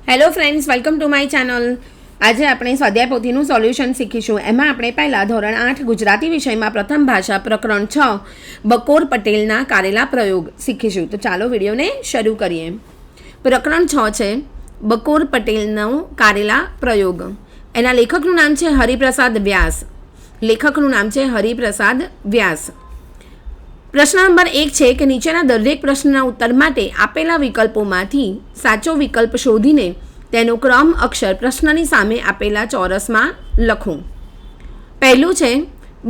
Hello friends, welcome to my channel. આજે આપણે સ્વાધ્યાય પોથીનું સોલ્યુશન શીખીશું. એમાં આપણે પહેલાં ધોરણ 8 ગુજરાતી વિષયમાં પ્રથમ ભાષા પ્રકરણ 6 બકોર પટેલના કારેલા પ્રયોગ શીખીશું. તો ચાલો વિડીયોને શરૂ કરીએ. પ્રકરણ 6 છે બકોર પટેલનો કારેલા પ્રયોગ. એના લેખકનું નામ છે હરિપ્રસાદ વ્યાસ. પ્રશ્ન નંબર 1 છે કે નીચેના દરેક પ્રશ્નના ઉત્તર માટે આપેલા વિકલ્પોમાંથી સાચો વિકલ્પ શોધીને તેનો ક્રમ અક્ષર પ્રશ્નની સામે આપેલા ચોરસમાં લખો. પહેલું છે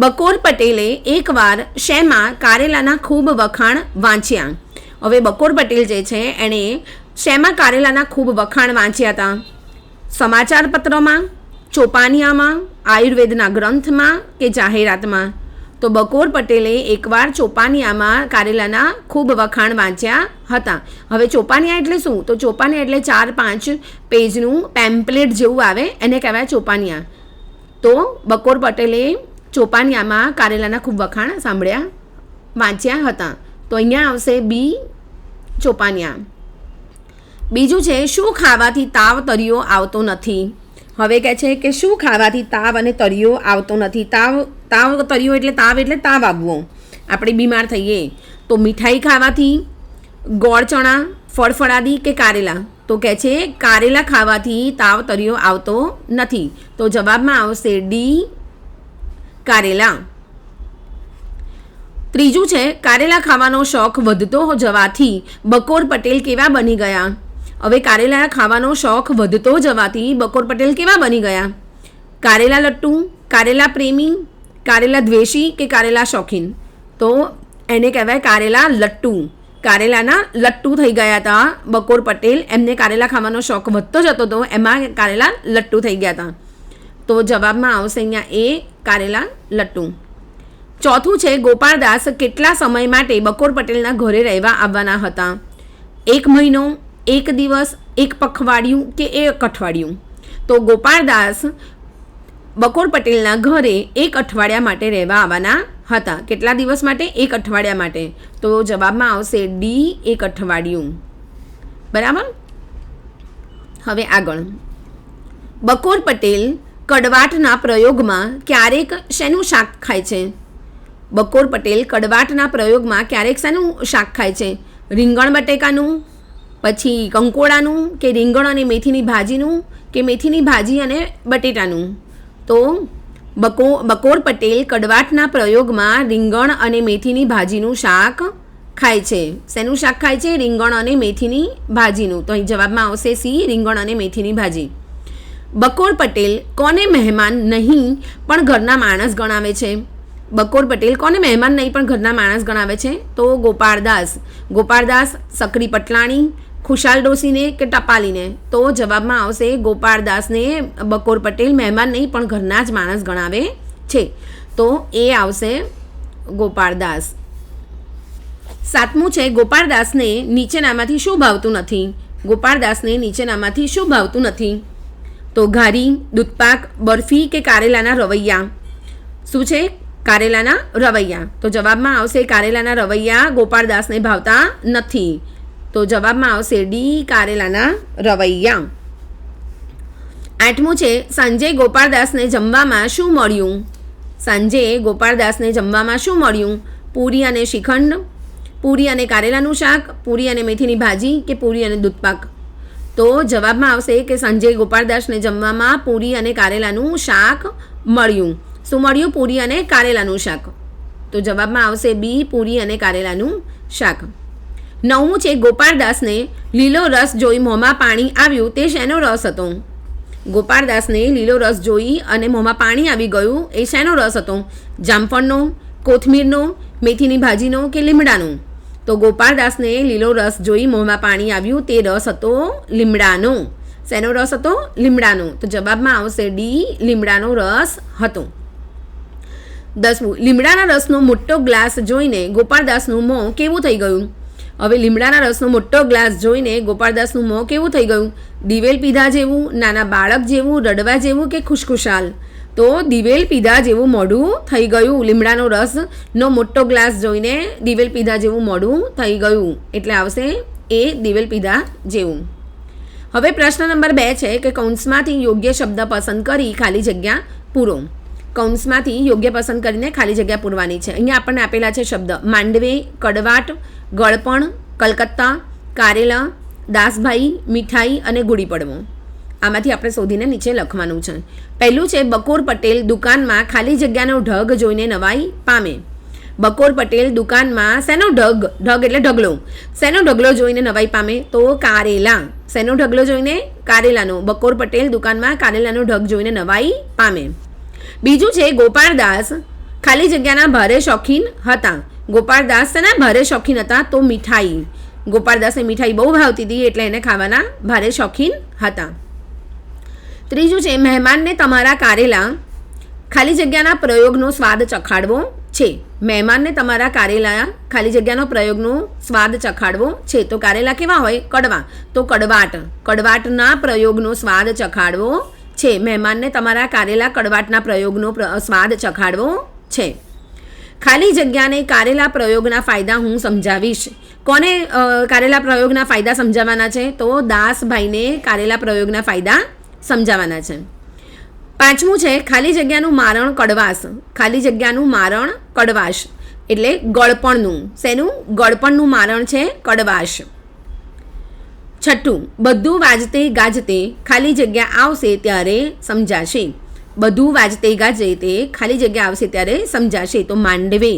બકોર પટેલે એકવાર શેમાં કારેલાના ખૂબ વખાણ વાંચ્યા. હવે બકોર પટેલ જે છે એણે શેમાં કારેલાના ખૂબ વખાણ વાંચ્યા હતા? સમાચાર પત્રમાં, ચોપાનિયામાં, આયુર્વેદના ગ્રંથમાં કે જાહેરાતમાં? તો બકોર પટેલે એકવાર ચોપાનિયામાં કારેલાના ખૂબ વખાણ વાંચ્યા હતા. હવે ચોપાનિયા એટલે શું? તો ચોપાનિયા એટલે 4-5 પેજનું પેમ્પલેટ જેવું આવે, એને કહેવાય ચોપાનિયા. તો બકોર પટેલે ચોપાનિયામાં કારેલાના ખૂબ વખાણ વાંચ્યા હતા. તો અહીંયા આવશે બી, ચોપાનિયા. બીજું છે શું ખાવાથી તાવ તરિયો આવતો નથી? હવે કહે છે કે શું ખાવાથી તાવ અને તરિયો આવતો નથી? તરિયો એટલે તાવ આવવો, આપણે બીમાર થઈએ. તો મીઠાઈ ખાવાથી, ગોળ ચણા, ફળફળાદી કે કારેલા? તો કહે છે કારેલા ખાવાથી તાવ તરિયો આવતો નથી. તો જવાબમાં આવશે ડી, કારેલા. ત્રીજું છે કારેલા ખાવાનો શોખ વધતો જવાથી બકોર પટેલ કેવા બની ગયા? હવે કારેલા ખાવાનો શોખ વધતો જવાથી બકોર પટેલ કેવા બની ગયા? કારેલા લટ્ટુ, કારેલા પ્રેમી, કારેલા દ્વેષી કે કારેલા શોખીન? તો એને કહેવાય કારેલા લટ્ટુ. કારેલાના લટ્ટુ થઈ ગયા હતા બકોર પટેલ. એમને કારેલા ખાવાનો શોખ વધતો જતો હતો, એમાં કારેલા લટ્ટુ થઈ ગયા હતા. તો જવાબમાં આવશે અહીંયા એ, કારેલા લટ્ટુ. ચોથું છે ગોપાળદાસ કેટલા સમય માટે બકોર પટેલના ઘરે રહેવા આવવાના હતા? 1 મહિનો, 1 દિવસ, 1 પખવાડિયું કે 1 અઠવાડિયું? તો ગોપાળદાસ બકોર પટેલના ઘરે 1 અઠવાડિયા માટે રહેવા આવવાના હતા. કેટલા દિવસ માટે? 1 અઠવાડિયા માટે. તો જવાબમાં આવશે ડી, 1 અઠવાડિયું. બરાબર. હવે આગળ, બકોર પટેલ કડવાટના પ્રયોગમાં ક્યારેક શેનું શાક ખાય છે? બકોર પટેલ કડવાટના પ્રયોગમાં ક્યારેક શેનું શાક ખાય છે? રીંગણ બટેકાનું, પછી કંકોડાનું, કે રીંગણ અને મેથીની ભાજીનું, કે મેથીની ભાજી અને બટેટાનું? તો બકોર પટેલ કડવાટના પ્રયોગમાં રીંગણ અને મેથીની ભાજીનું શાક ખાય છે. શેનું શાક ખાય છે? રીંગણ અને મેથીની ભાજીનું. તો અહીં જવાબમાં આવશે સી, રીંગણ અને મેથીની ભાજી. બકોર પટેલ કોને મહેમાન નહીં પણ ઘરના માણસ ગણાવે છે? બકોર પટેલ કોને મહેમાન નહીં પણ ઘરના માણસ ગણાવે છે? તો ગોપાળદાસ, સકરી પટલાણી, ખુશાલ ડોસીને કે ટપાલીને? તો જવાબમાં આવશે ગોપાળદાસને બકોર પટેલ મહેમાન નહીં પણ ઘરના જ માણસ ગણાવે છે. તો એ આવશે ગોપાળદાસ. 7મું છે ગોપાળદાસને નીચેનામાંથી શું ભાવતું નથી? તો ઘારી, દૂધપાક, બરફી કે કારેલાના રવૈયા? શું છે? કારેલાના રવૈયા. તો જવાબમાં આવશે કારેલાના રવૈયા ગોપાળદાસને ભાવતા નથી. તો જવાબમાં આવશે ડી, કારેલાના રવૈયા. 8મું છે સાંજે ગોપાળદાસને જમવામાં શું મળ્યું? પૂરી અને શ્રીખંડ, પૂરી અને કારેલાનું શાક, પૂરી અને મેથીની ભાજી કે પૂરી અને દૂધપાક? તો જવાબમાં આવશે કે સાંજે ગોપાળદાસને જમવામાં પૂરી અને કારેલાનું શાક મળ્યું. શું મળ્યું? પૂરી અને કારેલાનું શાક. તો જવાબમાં આવશે બી, પૂરી અને કારેલાનું શાક. 9મું છે ગોપાળદાસને લીલો રસ જોઈ મોંમાં પાણી આવ્યું, તે શેનો રસ હતો? ગોપાળદાસને લીલો રસ જોઈ અને મોંમાં પાણી આવી ગયું, એ શેનો રસ હતો? જામફળનો, કોથમીરનો, મેથીની ભાજીનો કે લીમડાનો? તો ગોપાળદાસને લીલો રસ જોઈ મોંમાં પાણી આવ્યું, તે રસ હતો લીમડાનો. શેનો રસ હતો? લીમડાનો. તો જવાબમાં આવશે ડી, લીમડાનો રસ હતો. 10મું લીમડાના રસનો મોટો ગ્લાસ જોઈને ગોપાળદાસનું મોં કેવું થઈ ગયું? હવે લીમડાના રસનો મોટો ગ્લાસ જોઈને ગોપાળદાસનું મોં કેવું થઈ ગયું? દિવેલ પીધા જેવું, નાના બાળક જેવું, રડવા જેવું કે ખુશખુશાલ? તો દિવેલ પીધા જેવું મોઢું થઈ ગયું. લીમડાનો રસનો મોટો ગ્લાસ જોઈને દિવેલ પીધા જેવું મોઢું થઈ ગયું. એટલે આવશે એ, દિવેલ પીધા જેવું. હવે પ્રશ્ન નંબર 2 છે કે કૌંસમાંથી યોગ્ય શબ્દ પસંદ કરી ખાલી જગ્યા પૂરો. કૌંસમાંથી યોગ્ય પસંદ કરીને ખાલી જગ્યા પૂરવાની છે. અહીંયા આપણને આપેલા છે શબ્દ માંડવે, કડવાટ, ગળપણ, કલકત્તા, કારેલા, દાસભાઈ, મીઠાઈ અને ગુડી પડવો. આમાંથી આપણે શોધીને નીચે લખવાનું છે. પહેલું છે બકોર પટેલ દુકાનમાં ખાલી જગ્યાનો ઢગ જોઈને નવાઈ પામે. બકોર પટેલ દુકાનમાં શેનો ઢગ, ઢગ એટલે ઢગલો, શેનો ઢગલો જોઈને નવાઈ પામે? તો કારેલા. શેનો ઢગલો જોઈને? કારેલાનો. બકોર પટેલ દુકાનમાં કારેલાનો ઢગ જોઈને નવાઈ પામે. બીજું છે ગોપાળદાસ ખાલી જગ્યાના ભારે શોખીન હતા. ગોપાળદાસ શેના ભારે શોખીન હતા? તો મીઠાઈ. ગોપાળદાસને મીઠાઈ બહુ ભાવતી હતી એટલે એને ખાવાના ભારે શોખીન હતા. ત્રીજું છે મહેમાનને તમારા કારેલા ખાલી જગ્યાના પ્રયોગનો સ્વાદ ચખાડવો છે. મહેમાનને તમારા કારેલા ખાલી જગ્યાનો પ્રયોગનો સ્વાદ ચખાડવો છે. તો કારેલા કેવા હોય? કડવા. તો કડવાટ. કડવાટના પ્રયોગનો સ્વાદ ચખાડવો છે. મહેમાનને તમારા કારેલા કડવાટના પ્રયોગનો સ્વાદ ચખાડવો છે. ખાલી જગ્યાને કારેલા પ્રયોગના ફાયદા હું સમજાવીશ. કોને કારેલા પ્રયોગના ફાયદા સમજાવવાના છે? તો દાસભાઈને કારેલા પ્રયોગના ફાયદા સમજાવવાના છે. પાંચમું છે ખાલી જગ્યાનું મારણ કડવાશ. ખાલી જગ્યાનું મારણ કડવાશ એટલે ગળપણનું. શેનું? ગળપણનું મારણ છે કડવાશ. છઠ્ઠું બધું વાજતે ગાજતે ખાલી જગ્યા આવશે ત્યારે સમજાશે. બધું વાજતે ગાજતે ખાલી જગ્યા આવશે ત્યારે સમજાશે. તો માંડવે.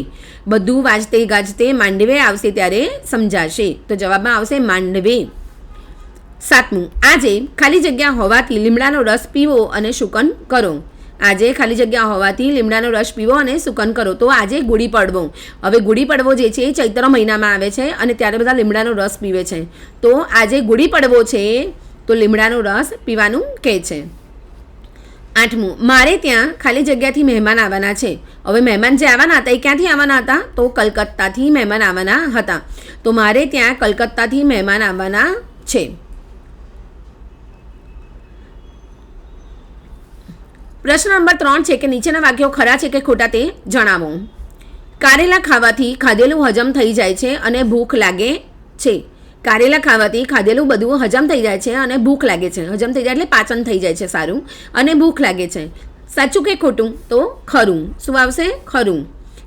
બધું વાજતે ગાજતે માંડવે આવશે ત્યારે સમજાશે. તો જવાબમાં આવશે માંડવે. સાતમું આજે ખાલી જગ્યા હોવાથી લીમડાનો રસ પીવો અને શુકન કરો. આજે ખાલી જગ્યા હોવાથી લીમડાનો રસ પીવો અને શુકન કરો. તો આજે ગુડી પડવો. હવે ગુડી પડવો જે છે એ ચૈત્ર મહિનામાં આવે છે અને ત્યારે બધા લીમડાનો રસ પીવે છે. તો આજે ગુડી પડવો છે તો લીમડાનો રસ પીવાનું કહે છે. આઠમું મારે ત્યાં ખાલી જગ્યાથી મહેમાન આવવાના છે. હવે મહેમાન જે આવવાના હતા એ ક્યાંથી આવવાના હતા? તો કલકત્તાથી મહેમાન આવવાના હતા. તો મારે ત્યાં કલકત્તાથી મહેમાન આવવાના છે. પ્રશ્ન નંબર 3 છે કે નીચેના વાક્યો ખરા છે કે ખોટા તે જણાવો. કારેલા ખાવાથી ખાધેલું હજમ થઈ જાય છે અને ભૂખ લાગે છે. કારેલા ખાવાથી ખાધેલું બધું હજમ થઈ જાય છે અને ભૂખ લાગે છે. હજમ થઈ જાય એટલે પાચન થઈ જાય છે સારું, અને ભૂખ લાગે છે. સાચું કે ખોટું? તો ખરું. શું આવશે? ખરું.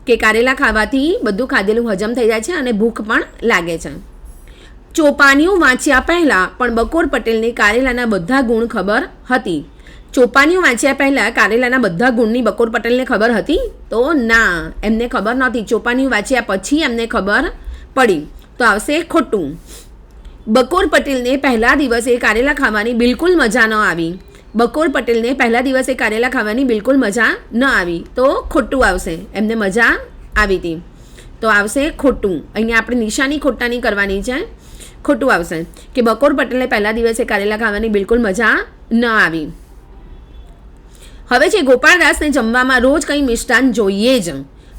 કે કારેલા ખાવાથી બધું ખાધેલું હજમ થઈ જાય છે અને ભૂખ પણ લાગે છે. ચોપાનિયું વાંચ્યા પહેલાં પણ બકોર પટેલને કારેલાના બધા ગુણ ખબર હતી. ચોપાનિયું વાંચ્યા પહેલાં કારેલાના બધા ગુણની બકોર પટેલને ખબર હતી? તો ના, એમને ખબર નહોતી. ચોપાનિયું વાંચ્યા પછી એમને ખબર પડી. તો આવશે ખોટું. બકોર પટેલને પહેલા દિવસે કારેલા ખાવાની બિલકુલ મજા ન આવી. બકોર પટેલને પહેલા દિવસે કારેલા ખાવાની બિલકુલ મજા ન આવી. તો ખોટું આવશે. એમને મજા આવી હતી. તો આવશે ખોટું. અહીંયા આપણે નિશાની ખોટાની કરવાની છે. ખોટું આવશે કે બકોર પટેલને પહેલા દિવસે કારેલા ખાવાની બિલકુલ મજા ન આવી. હવે છે ગોપાળદાસને જમવામાં રોજ કંઈ મિષ્ટાન જોઈએ જ.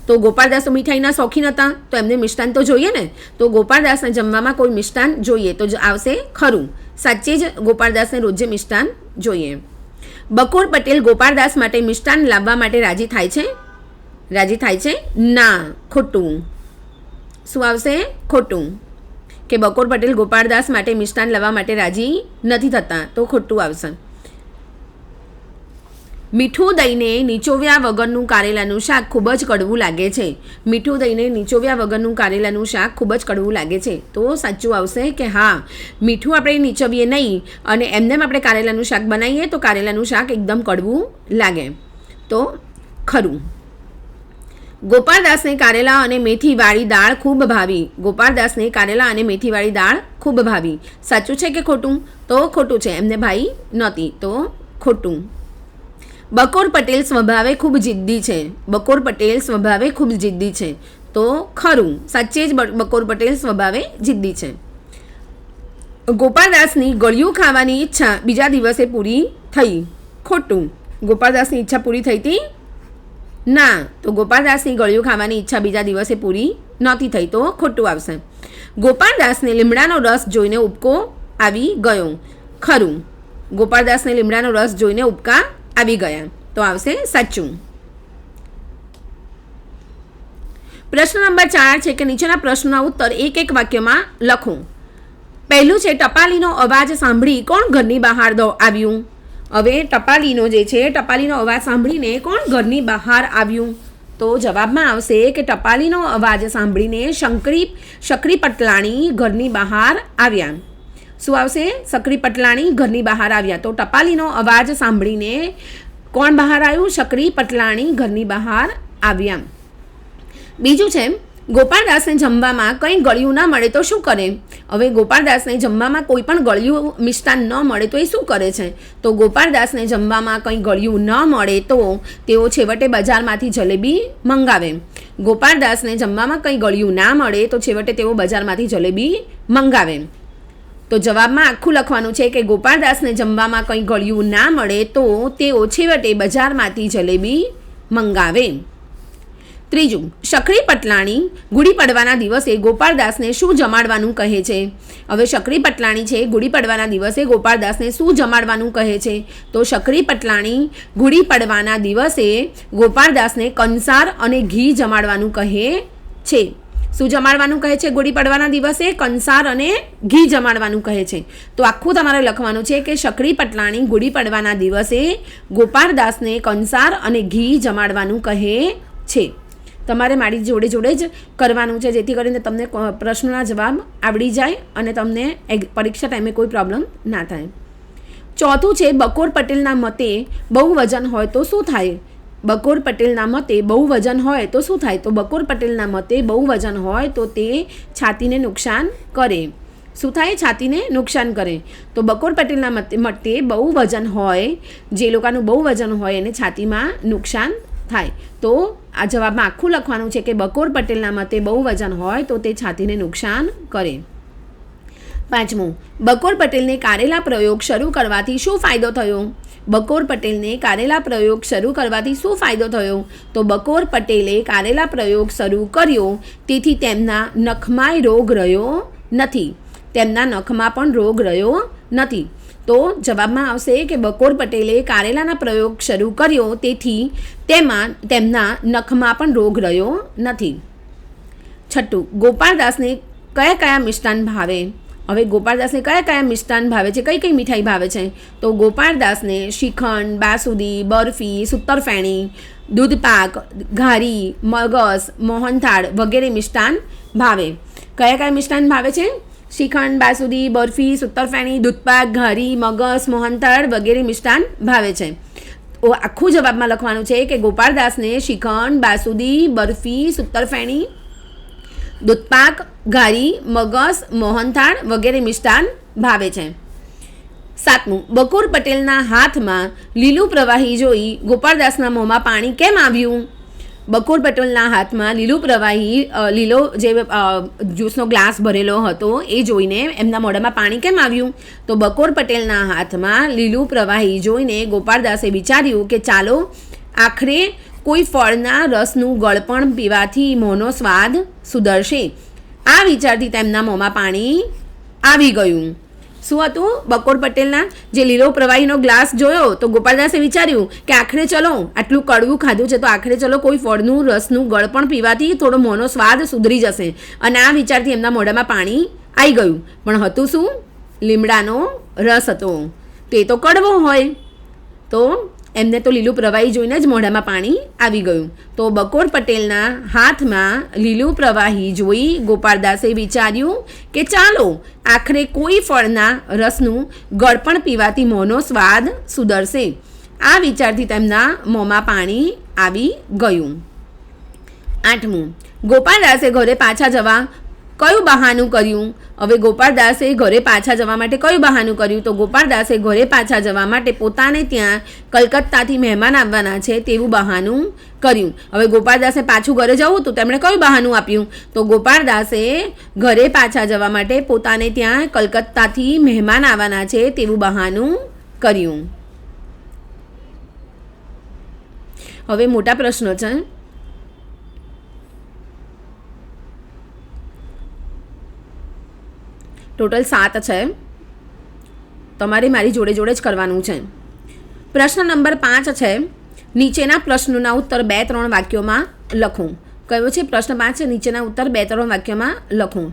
તો ગોપાળદાસ તો મીઠાઈના શોખીન હતા તો એમને મિષ્ટાન તો જોઈએ ને. તો ગોપાળદાસને જમવામાં કોઈ મિષ્ટાન જોઈએ. તો આવશે ખરું. સાચે જ ગોપાળદાસને રોજે મિષ્ટાન જોઈએ. બકોર પટેલ ગોપાળદાસ માટે મિષ્ટાન લાવવા માટે રાજી થાય છે? રાજી થાય છે? ના, ખોટું. શું આવશે? ખોટું. કે બકોર પટેલ ગોપાળદાસ માટે મિષ્ટાન લાવવા માટે રાજી નથી થતા. તો ખોટું આવશે. મીઠું દઈને નીચોવ્યા વગરનું કારેલાનું શાક ખૂબ જ કડવું લાગે છે. મીઠું દઈને નીચોવ્યા વગરનું કારેલાનું શાક ખૂબ જ કડવું લાગે છે. તો સાચું આવશે કે હા, મીઠું આપણે નીચવીએ નહીં અને એમને આપણે કારેલાનું શાક બનાવીએ તો કારેલાનું શાક એકદમ કડવું લાગે. તો ખરું. ગોપાળદાસને કારેલા અને મેથીવાળી દાળ ખૂબ ભાવી. ગોપાળદાસને કારેલા અને મેથીવાળી દાળ ખૂબ ભાવી. સાચું છે કે ખોટું? તો ખોટું છે. એમને ભાઈ નહોતી. તો ખોટું. બકોર પટેલ સ્વભાવે ખૂબ જિદ્દી છે. બકોર પટેલ સ્વભાવે ખૂબ જિદ્દી છે. તો ખરું. સાચે જ બકોર પટેલ સ્વભાવે જિદ્દી છે. ગોપાળદાસની ગળ્યું ખાવાની ઈચ્છા બીજા દિવસે પૂરી થઈ. ખોટું. ગોપાળદાસની ઈચ્છા પૂરી થઈ હતી? ના. તો ગોપાળદાસની ગળ્યું ખાવાની ઈચ્છા બીજા દિવસે પૂરી નહોતી થઈ. તો ખોટું આવશે. ગોપાળદાસને લીમડાનો રસ જોઈને ઉપકો આવી ગયો. ખરું. ગોપાળદાસને લીમડાનો રસ જોઈને ઉપકા આવી ગયા. તો આવશે સાચું. પ્રશ્ન નંબર 4 છે કે નીચેના પ્રશ્નના ઉત્તર એક એક વાક્યમાં લખો. પહેલું છે ટપાલીનો અવાજ સાંભળી કોણ ઘરની બહાર આવ્યું. હવે ટપાલીનો જે છે ટપાલીનો અવાજ સાંભળીને કોણ ઘરની બહાર આવ્યું. તો જવાબમાં આવશે કે ટપાલીનો અવાજ સાંભળીને શકરી પટલાણી ઘરની બહાર આવ્યા. શું આવશે? શકરી પટલાણી ઘરની બહાર આવ્યા. તો ટપાલીનો અવાજ સાંભળીને કોણ બહાર આવ્યું? શકરી પટલાણી ઘરની બહાર આવ્યા. બીજું છે ગોપાળદાસને જમવામાં કંઈ ગળ્યું ન મળે તો શું કરે. હવે ગોપાળદાસને જમવામાં કોઈ પણ ગળ્યું મિષ્ટાન ન મળે તો એ શું કરે છે? તો ગોપાળદાસને જમવામાં કંઈ ગળ્યું ન મળે તો તેઓ છેવટે બજારમાંથી જલેબી મંગાવે. ગોપાળદાસને જમવામાં કંઈ ગળ્યું ના મળે તો છેવટે તેઓ બજારમાંથી જલેબી મંગાવે. તો જવાબમાં આખું લખવાનું છે કે ગોપાળદાસને જમવામાં કંઈ ગળ્યું ના મળે તો તેઓ છેવટે બજારમાંથી જલેબી મંગાવે. ત્રીજું, શકરી પટલાણી ગુડી પડવાના દિવસે ગોપાળદાસને શું જમાડવાનું કહે છે. હવે શકરી પટલાણી છે ગુડી પડવાના દિવસે ગોપાળદાસને શું જમાડવાનું કહે છે. તો શકરી પટલાણી ગુડી પડવાના દિવસે ગોપાળદાસને કંસાર અને ઘી જમાડવાનું કહે છે. શું જમાડવાનું કહે છે? ગુડી પડવાના દિવસે કંસાર અને ઘી જમાડવાનું કહે છે. તો આખું તમારે લખવાનું છે કે શકરી પટલાણી ગુડી પડવાના દિવસે ગોપાળદાસને કંસાર અને ઘી જમાડવાનું કહે છે. તમારે મારી જોડે જોડે જ કરવાનું છે જેથી કરીને તમને પ્રશ્નોના જવાબ આવડી જાય અને તમને પરીક્ષા ટાઈમે કોઈ પ્રોબ્લેમ ના થાય. ચોથું છે બકોર પટેલના મતે બહુ વજન હોય તો શું થાય. બકોર પટેલના મતે બહુ વજન હોય તો શું થાય. તો બકોર પટેલના મતે બહુ વજન હોય તો તે છાતીને નુકસાન કરે. શું થાય? છાતીને નુકસાન કરે. તો બકોર પટેલના મતે બહુ વજન હોય, જે લોકોનું બહુ વજન હોય એને છાતીમાં નુકસાન થાય. તો આ જવાબમાં આખું લખવાનું છે કે બકોર પટેલના મતે બહુ વજન હોય તો તે છાતીને નુકસાન કરે. પાંચમું, બકોર પટેલને કારેલા પ્રયોગ શરૂ કરવાથી શું ફાયદો થયો. બકોર પટેલને કારેલા પ્રયોગ શરૂ કરવાથી શું ફાયદો થયો. તો બકોર પટેલે કારેલા પ્રયોગ શરૂ કર્યો તેથી તેમના નખમાંય રોગ રહ્યો નથી. તેમના નખમાં પણ રોગ રહ્યો નથી. તો જવાબમાં આવશે કે બકોર પટેલે કારેલાના પ્રયોગ શરૂ કર્યો તેથી તેમના નખમાં પણ રોગ રહ્યો નથી. છઠ્ઠું, ગોપાળદાસને કયા કયા મિષ્ટાન ભાવે. હવે ગોપાળદાસને કયા કયા મિષ્ટાન ભાવે છે, કઈ કઈ મીઠાઈ ભાવે છે. તો ગોપાળદાસને શ્રીખંડ, બાસુદી, બરફી, સૂતરફેણી, દૂધપાક, ઘારી, મગસ, મોહનથાળ વગેરે મિષ્ટાન ભાવે. કયા કયા મિષ્ટાન ભાવે છે? શ્રીખંડ, બાસુદી, બરફી, સૂતરફેણી, દૂધપાક, ઘારી, મગસ, મોહનથાળ વગેરે મિષ્ટાન ભાવે છે. આખું જવાબમાં લખવાનું છે કે ગોપાળદાસને શ્રીખંડ, બાસુદી, બરફી, સૂતરફેણી, દૂધપાક, ઘારી, મગસ, મોહનથાળ વગેરે મિષ્ટાન ભાવે છે. સાતમું, બકોર પટેલના હાથમાં લીલું પ્રવાહી જોઈ ગોપાળદાસના મોંમાં પાણી કેમ આવ્યું. બકોર પટેલના હાથમાં લીલું પ્રવાહી લીલો જે જ્યુસનો ગ્લાસ ભરેલો હતો એ જોઈને એમના મોઢામાં પાણી કેમ આવ્યું. તો બકોર પટેલના હાથમાં લીલું પ્રવાહી જોઈને ગોપાળદાસે વિચાર્યું કે ચાલો આખરે કોઈ ફળના રસનું ગળપણ પીવાથી મોંનો સ્વાદ સુધરશે. આ વિચારથી તેમના મોંમાં પાણી આવી ગયું. શું હતું? બકોર પટેલના જે લીલો પ્રવાહીનો ગ્લાસ જોયો તો ગોપાળદાસે વિચાર્યું કે આખરે ચલો આટલું કડવું ખાધું છે તો આખરે ચલો કોઈ ફળનું રસનું ગળપણ પીવાથી થોડો મોંનો સ્વાદ સુધરી જશે. અને આ વિચારથી એમના મોઢામાં પાણી આવી ગયું. પણ હતું શું? લીમડાનો રસ હતો. તો એ તો કડવો હોય. તો એમને તો લીલું પ્રવાહી જોઈને જ મોઢામાં પાણી આવી ગયું. તો બકોર પટેલના હાથમાં લીલું પ્રવાહી જોઈ ગોપાળદાસે વિચાર્યું કે ચાલો આખરે કોઈ ફળના રસનું ગળપણ પીવાથી મોંનો સ્વાદ સુધરશે. આ વિચારથી તેમના મોંમાં પાણી આવી ગયું. આઠમું, ગોપાળદાસે ઘરે પાછા જવા કયું બહાનું કર્યું. હવે ગોપાળદાસે ઘરે પાછા જવા માટે કયું બહાનું કર્યું. તો ગોપાળદાસે ઘરે પાછા જવા માટે પોતાને ત્યાં કલકત્તાથી મહેમાન આવવાના છે તેવું બહાનું કર્યું. હવે ગોપાળદાસે પાછું ઘરે જવું હતું તેમણે કયું બહાનું આપ્યું. તો ગોપાળદાસે ઘરે પાછા જવા માટે પોતાને ત્યાં કલકત્તાથી મહેમાન આવવાના છે તેવું બહાનું કર્યું. હવે મોટા પ્રશ્નો છે. ટોટલ 7 છે. તમારે મારી જોડે જોડે જ કરવાનું છે. પ્રશ્ન નંબર 5 છે, નીચેના પ્રશ્નોના ઉત્તર 2-3 વાક્યોમાં લખો. કયો છે? પ્રશ્ન 5 છે, નીચેના ઉત્તર 2-3 વાક્યોમાં લખો.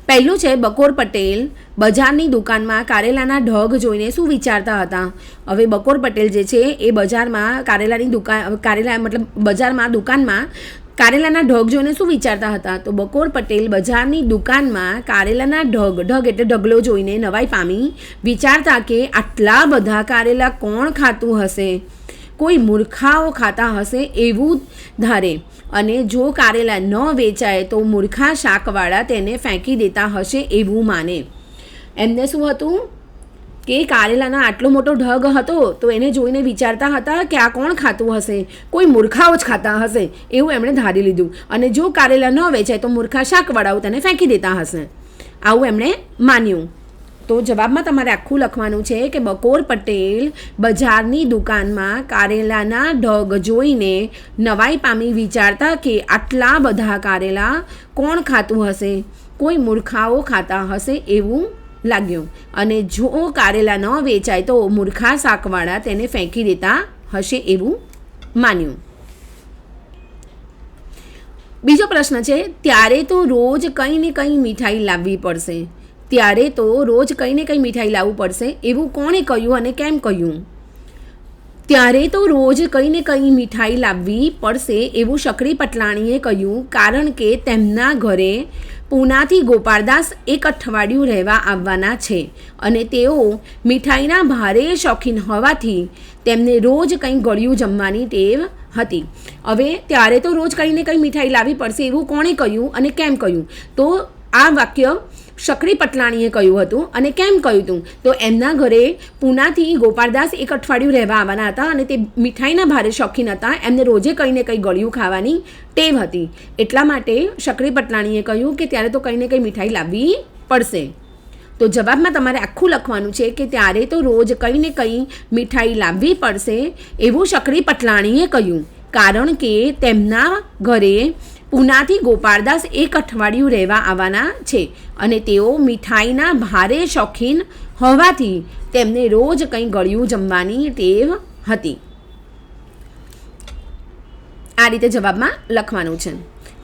પહેલું છે બકોર પટેલ બજારની દુકાનમાં કારેલાના ઢગ જોઈને શું વિચારતા હતા. હવે બકોર પટેલ જે છે એ બજારમાં બજારમાં દુકાનમાં કારેલાના ઢગ જોઈને શું વિચારતા હતા. તો બકોર પટેલ બજારની દુકાનમાં કારેલાના ઢગ એટલે ઢગલો જોઈને નવાઈ પામી વિચારતા કે આટલા બધા કારેલા કોણ ખાતું હશે. કોઈ મૂર્ખાઓ ખાતા હશે એવું ધારે અને જો કારેલા ન વેચાય તો મૂર્ખા શાકવાળા તેને ફેંકી દેતા હશે એવું માને. એમને શું હતું કે કારેલાના આટલો મોટો ઢગ હતો તો એને જોઈને વિચારતા હતા કે આ કોણ ખાતું હશે, કોઈ મૂર્ખાઓ જ ખાતા હશે એવું એમણે ધારી લીધું અને જો કારેલા ન વેચાય તો મૂર્ખા શાકવાળાઓ તેને ફેંકી દેતા હશે, આવું એમણે માન્યું. તો જવાબમાં તમારે આખું લખવાનું છે કે બકોર પટેલ બજારની દુકાનમાં કારેલાના ઢગ જોઈને નવાઈ પામી વિચારતા કે આટલા બધા કારેલા કોણ ખાતું હશે, કોઈ મૂર્ખાઓ ખાતા હશે એવું લાગ્યું અને જો કારેલા ન વેચાય તો મૂર્ખા શાકવાળા તેને ફેંકી દેતા હશે એવું માન્યું. બીજો પ્રશ્ન છે ત્યારે તો રોજ કંઈ ને કંઈ મીઠાઈ લાવવી પડશે. ત્યારે તો રોજ કંઈ ને કંઈ મીઠાઈ લાવવું પડશે એવું કોણે કહ્યું અને કેમ કહ્યું. ત્યારે તો રોજ કંઈ ને કંઈ મીઠાઈ લાવવી પડશે એવું શકરી પટલાણીએ કહ્યું કારણ કે તેમના ઘરે પૂનાથી ગોપાળદાસ એક અઠવાડિયું રહેવા આવવાના છે અને તેઓ મીઠાઈના ભારે શોખીન હોવાથી તેમને રોજ કંઈ ગળ્યું જમવાની ટેવ હતી. હવે ત્યારે તો રોજ કંઈ ને કંઈ મીઠાઈ લાવવી પડશે એવું કોણે કહ્યું અને કેમ કહ્યું. તો આ વાક્ય શકરી પટલાણીએ કહ્યું હતું અને કેમ કહ્યું હતું તો એમના ઘરે પૂનાથી ગોપાળદાસ એક અઠવાડિયું રહેવા આવવાના હતા અને તે મીઠાઈના ભારે શોખીન હતા, એમને રોજે કંઈ ને કંઈ ગળ્યું ખાવાની ટેવ હતી. એટલા માટે શકરી પટલાણીએ કહ્યું કે ત્યારે તો કંઈ ને કંઈ મીઠાઈ લાવવી પડશે. તો જવાબમાં તમારે આખું લખવાનું છે કે ત્યારે તો રોજ કંઈ ને કંઈ મીઠાઈ લાવવી પડશે એવું શકરી પટલાણીએ કહ્યું કારણ કે તેમના ઘરે પૂનાથી ગોપાળદાસ એક અઠવાડિયું રહેવા આવવાના છે અને તેઓ મીઠાઈના ભારે શોખીન હોવાથી તેમને રોજ કંઈ ગળ્યું જમવાની ટેવ હતી. આ રીતે જવાબમાં લખવાનું છે.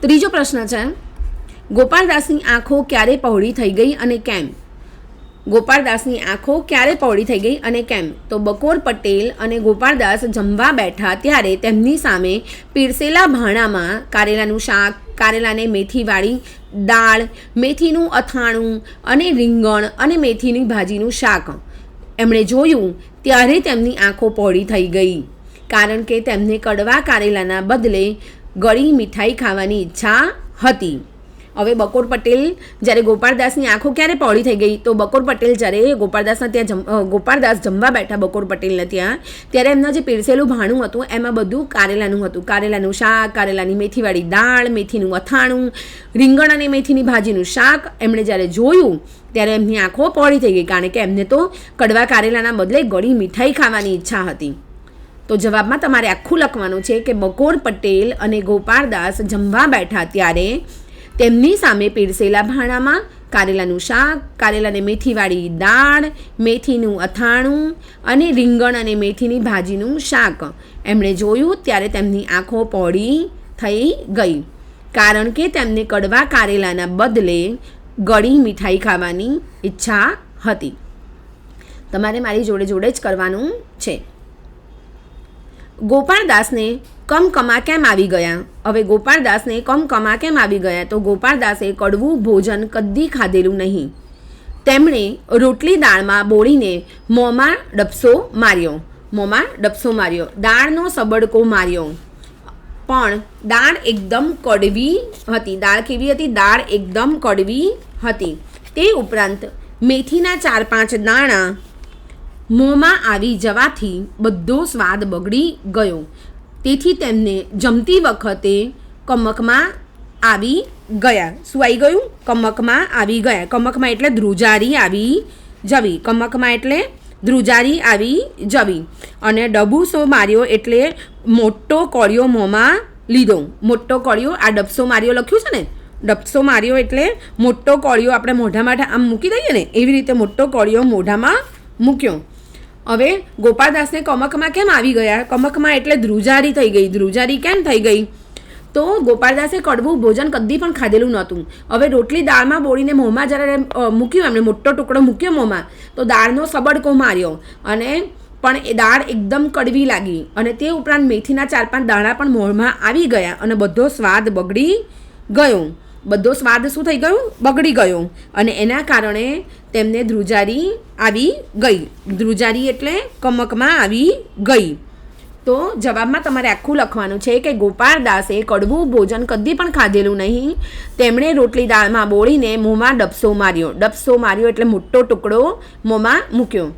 ત્રીજો પ્રશ્ન છે ગોપાળદાસની આંખો ક્યારે પહોળી થઈ ગઈ અને કેમ. ગોપાળદાસની આંખો ક્યારે પહોળી થઈ ગઈ અને કેમ. તો બકોર પટેલ અને ગોપાળદાસ જમવા બેઠા ત્યારે તેમની સામે પીરસેલા ભાણામાં કારેલાનું શાક, કારેલાને મેથીવાળી દાળ, મેથીનું અથાણું અને રીંગણ અને મેથીની ભાજીનું શાક એમણે જોયું ત્યારે તેમની આંખો પહોળી થઈ ગઈ કારણ કે તેમને કડવા કારેલાના બદલે ગળી મીઠાઈ ખાવાની ઈચ્છા હતી. હવે બકોર પટેલ જ્યારે ગોપાળદાસની આંખો ક્યારે પહોળી થઈ ગઈ તો બકોર પટેલ જ્યારે ગોપાળદાસ જમવા બેઠા બકોર પટેલને ત્યાં ત્યારે એમના જે પીરસેલું ભાણું હતું એમાં બધું કારેલાનું હતું. કારેલાનું શાક, કારેલાની મેથીવાળી દાળ, મેથીનું અથાણું, રીંગણ અને મેથીની ભાજીનું શાક એમણે જ્યારે જોયું ત્યારે એમની આંખો પહોળી થઈ ગઈ કારણ કે એમને તો કડવા કારેલાના બદલે ગળી મીઠાઈ ખાવાની ઈચ્છા હતી. તો જવાબમાં તમારે આખું લખવાનું છે કે બકોર પટેલ અને ગોપાળદાસ જમવા બેઠા ત્યારે તેમની સામે પીરસેલા ભાણામાં કારેલાનું શાક, કારેલાને મેથીવાળી દાળ, મેથીનું અથાણું અને રીંગણ અને મેથીની ભાજીનું શાક એમણે જોયું ત્યારે તેમની આંખો પહોળી થઈ ગઈ કારણ કે તેમને કડવા કારેલાના બદલે ગળી મીઠાઈ ખાવાની ઈચ્છા હતી. તમારે મારી જોડે જોડે જ કરવાનું છે. ગોપાળદાસને કમકમા કેમ આવી ગયા. હવે ગોપાળદાસને કમકમા કેમ આવી ગયા તો ગોપાળદાસે કડવું ભોજન કદી ખાધેલું નહીં. તેમણે રોટલી દાળમાં બોળીને મોંમાં ડબસો માર્યો, દાળનો સબડકો માર્યો પણ દાળ એકદમ કડવી હતી. દાળ કેવી હતી? દાળ એકદમ કડવી હતી. તે ઉપરાંત મેથીના 4-5 દાણા મોંમાં આવી જવાથી બધો સ્વાદ બગડી ગયો. તેથી તેમને જમતી વખતે કમકમાં આવી ગયા. શું આવી ગયું? કમકમાં આવી ગયા. કમકમાં એટલે ધ્રુજારી આવી જવી. કમકમાં એટલે ધ્રુજારી આવી જવી. અને ડબુસો માર્યો એટલે મોટો કોળિયો મોંમાં લીધો. મોટો કોળિયો, આ ડબસો માર્યો લખ્યું છે ને, ડબસો માર્યો એટલે મોટો કોળિયો આપણે મોઢામાં આમ મૂકી દઈએ ને એવી રીતે મોટો કોળિયો મોઢામાં મૂક્યો. હવે ગોપાળદાસને કમકમાં કેમ આવી ગયા? કમકમાં એટલે ધ્રુજારી થઈ ગઈ. ધ્રુજારી કેમ થઈ ગઈ? તો ગોપાળદાસે કડવું ભોજન કદી પણ ખાધેલું નહોતું. હવે રોટલી દાળમાં બોળીને મોંમાં જ્યારે મૂક્યું, એમને મોટો ટુકડો મૂક્યો મોંમાં, તો દાળનો સબડકો માર્યો અને પણ એ દાળ એકદમ કડવી લાગી અને તે ઉપરાંત મેથીના 4-5 દાણા પણ મોંમાં આવી ગયા અને બધો સ્વાદ બગડી ગયો. બધો સ્વાદ શું થઈ ગયું? બગડી ગયો. અને એના કારણે તેમને ધ્રુજારી આવી ગઈ. ધ્રુજારી એટલે કમકમાં આવી ગઈ. તો જવાબમાં તમારે આખું લખવાનું છે કે ગોપાળદાસે કડવું ભોજન કદી પણ ખાધેલું નહીં. તેમણે રોટલી દાળમાં બોળીને મોંમાં ડબસો માર્યો. ડબસો માર્યો એટલે મોટો ટુકડો મોંમાં મૂક્યો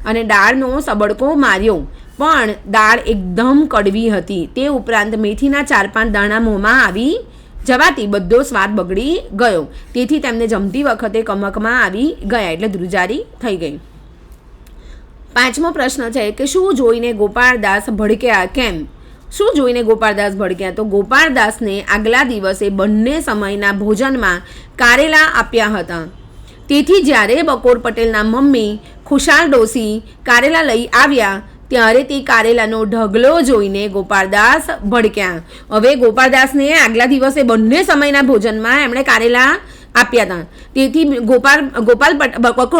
અને દાળનો સબડકો માર્યો, પણ દાળ એકદમ કડવી હતી. તે ઉપરાંત મેથીના 4-5 દાણા મોંમાં આવી જવાથી બધો સ્વાદ બગડી ગયો. તેથી તેમને જમતી વખતે કમકમાં આવી ગયા એટલે ધ્રુજારી થઈ ગઈ. 5મો પ્રશ્ન છે કે શું જોઈને ગોપાળદાસ ભડક્યા? કેમ? શું જોઈને ગોપાળદાસ ભડક્યા? તો ગોપાળદાસને આગલા દિવસે બંને સમયના ભોજનમાં કારેલા આપ્યા હતા. તેથી જ્યારે બકોર પટેલના મમ્મી ખુશાલ ડોસી કારેલા લઈ આવ્યા ત્યારે તે કારેલાનો ઢગલો જોઈને ગોપાળદાસ ભડક્યા. હવે ગોપાળદાસને આગલા દિવસે બંને સમયના ભોજનમાં એમણે કારેલા આપ્યા હતા. તેથી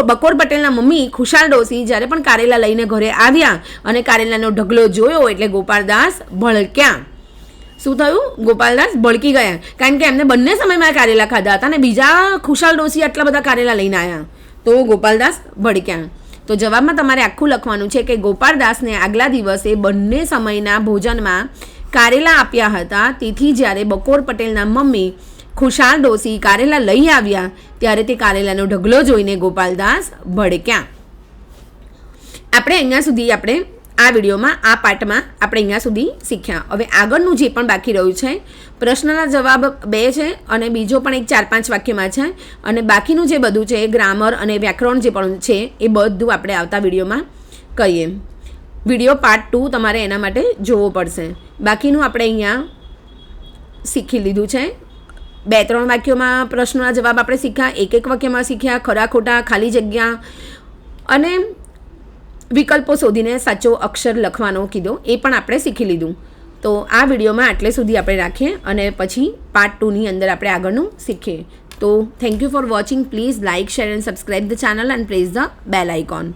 બકોર પટેલના મમ્મી ખુશાલ ડોસી જ્યારે પણ કારેલા લઈને ઘરે આવ્યા અને કારેલાનો ઢગલો જોયો એટલે ગોપાળદાસ ભડક્યા. શું થયું? ગોપાળદાસ ભડકી ગયા, કારણ કે એમને બંને સમયમાં કારેલા ખાધા હતા અને બીજા ખુશાલ ડોસી આટલા બધા કારેલા લઈને આવ્યા, તો ગોપાળદાસ ભડક્યા. તો જવાબમાં તમારે આખું લખવાનું છે કે ગોપાળદાસને આગલા દિવસે બંને સમયના ભોજનમાં કારેલા આપ્યા હતા. તેથી જ્યારે બકોર પટેલના મમ્મી ખુશાલ ડોસી કારેલા લઈ આવ્યા ત્યારે તે કારેલાનો ઢગલો જોઈને ગોપાળદાસ ભડક્યા. આપણે અહીંયા સુધી આ વિડીયોમાં આ પાર્ટમાં આપણે અહીંયા સુધી શીખ્યા. હવે આગળનું જે પણ બાકી રહ્યું છે, પ્રશ્નના જવાબ 2 છે અને બીજો પણ એક 4-5 વાક્યમાં છે અને બાકીનું જે બધું છે ગ્રામર અને વ્યાકરણ જે પણ છે એ બધું આપણે આવતા વિડીયોમાં કરીએ. વિડીયો પાર્ટ 2 તમારે એના માટે જોવો પડશે. બાકીનું આપણે અહીંયા શીખી લીધું છે. 2-3 વાક્યોમાં પ્રશ્નોના જવાબ આપણે શીખ્યા, એક વાક્યમાં શીખ્યા ખરા ખોટા, ખાલી જગ્યા અને વિકલ્પો શોધીને સાચો અક્ષર લખવાનો કીધો, એ પણ આપણે શીખી લીધું. તો આ વિડીયોમાં આટલે સુધી આપણે રાખીએ અને પછી પાર્ટ 2ની અંદર આપણે આગળનું શીખીએ. તો thank you for watching. Please like, share and subscribe the channel and press the bell icon.